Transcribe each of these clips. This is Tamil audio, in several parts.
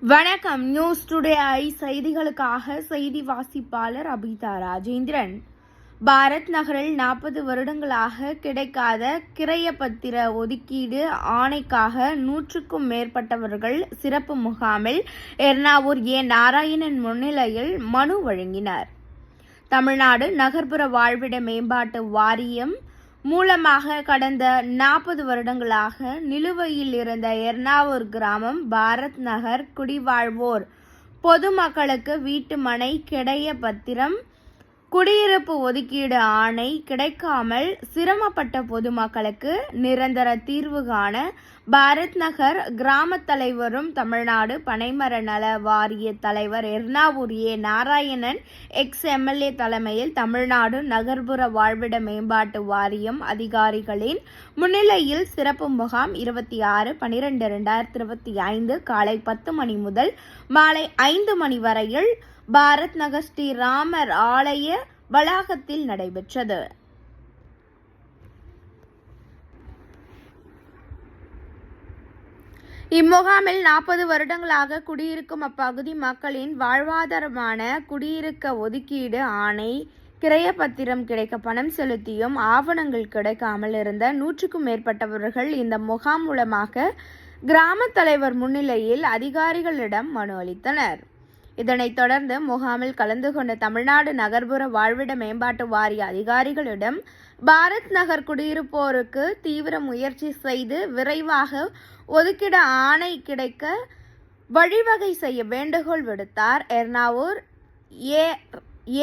வணக்கம். நியூஸ் டுடே ஐ செய்திகளுக்காக செய்தி வாசிப்பாளர் அபிதா ராஜேந்திரன். பாரத் நகரில் 40 வருடங்களாக கிடைக்காத கிரயப்பத்திர ஒதுக்கீடு ஆணைக்காக 100க்கும் மேற்பட்டவர்கள் சிறப்பு முகாமில் எர்ணாவூர் ஏ. நாராயணன் முன்னிலையில் மனு வழங்கினர். தமிழ்நாடு நகர்ப்புற வாழ்விட மேம்பாட்டு வாரியம் மூலமாக கடந்த 40 வருடங்களாக நிலுவையில் இருந்த எர்ணாவூர் கிராமம் பாரத் நகர் குடிவாழ்வோர் பொதுமக்களுக்கு வீட்டு மனை கிடைய பத்திரம் குடியிருப்பு ஒதுக்கீடு ஆணை கிடைக்காமல் சிரமப்பட்ட பொதுமக்களுக்கு நிரந்தர தீர்வு காண பாரத் நகர் கிராம தலைவரும் தமிழ்நாடு பனைமர நல வாரிய தலைவர் எர்ணாவூர் ஏ. நாராயணன் எக்ஸ்-எம்எல்ஏ தலைமையில் தமிழ்நாடு நகர்ப்புற வாழ்விட மேம்பாட்டு வாரியம் அதிகாரிகளின் முன்னிலையில் சிறப்பு முகாம் 26/12/2025 காலை 10 மணி முதல் மாலை 5 மணி வரையில் பாரத் நகர் ஸ்ரீ ராமர் ஆலய வளாகத்தில் நடைபெற்றது. இம்முகாமில் 40 வருடங்களாக குடியிருக்கும் அப்பகுதி மக்களின் வாழ்வாதாரமான குடியிருக்க ஒதுக்கீடு ஆணை கிரயப்பத்திரம் கிடைக்க பணம் செலுத்தியும் ஆவணங்கள் கிடைக்காமல் இருந்த 100க்கும் மேற்பட்டவர்கள் இந்த முகாம் மூலமாக கிராம தலைவர் முன்னிலையில் அதிகாரிகளிடம் மனு அளித்தனர். இதனைத் தொடர்ந்து முகாமில் கலந்து கொண்ட தமிழ்நாடு நகர்ப்புற வாழ்விட மேம்பாட்டு வாரிய அதிகாரிகளிடம் பாரத் நகர் குடியிருப்போருக்கு தீவிர முயற்சி செய்து விரைவாக ஒதுக்கீடு ஆணை கிடைக்க வழிவகை செய்ய வேண்டுகோள் விடுத்தார். எர்ணாவூர்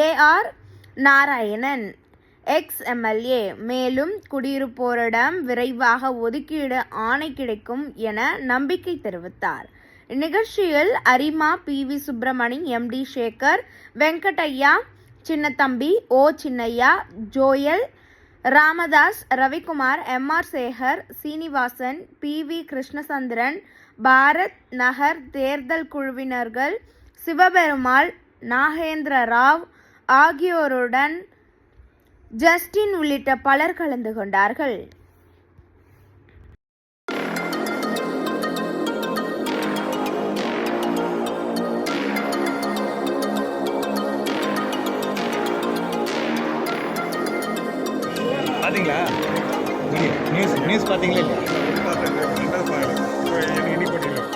ஏ.ஆர். நாராயணன் எக்ஸ்-எம்எல்ஏ. மேலும் குடியிருப்போரிடம் விரைவாக ஒதுக்கீடு ஆணை கிடைக்கும் என நம்பிக்கை தெரிவித்தார். இந்நிகழ்ச்சியில் அரிமா, P V. Subramani, M D. Sekar, Venkataiah, Chinnathambi, O. Chinnaiah, Joel, Ramadoss, Ravikumar, M R. Sekar, Srinivasan, P V. Krishnachandran, Bharat Nagar தேர்தல் குழுவினர்கள் சிவபெருமாள், நாகேந்திர ராவ் ஆகியோருடன் ஜஸ்டின் உள்ளிட்ட பலர் கலந்து கொண்டார்கள். பார்த்தீங்களா? நியூஸ் பார்த்தீங்களா? பார்த்தேன். 2வது பாயிண்ட். இனி பண்ணிடலாம்.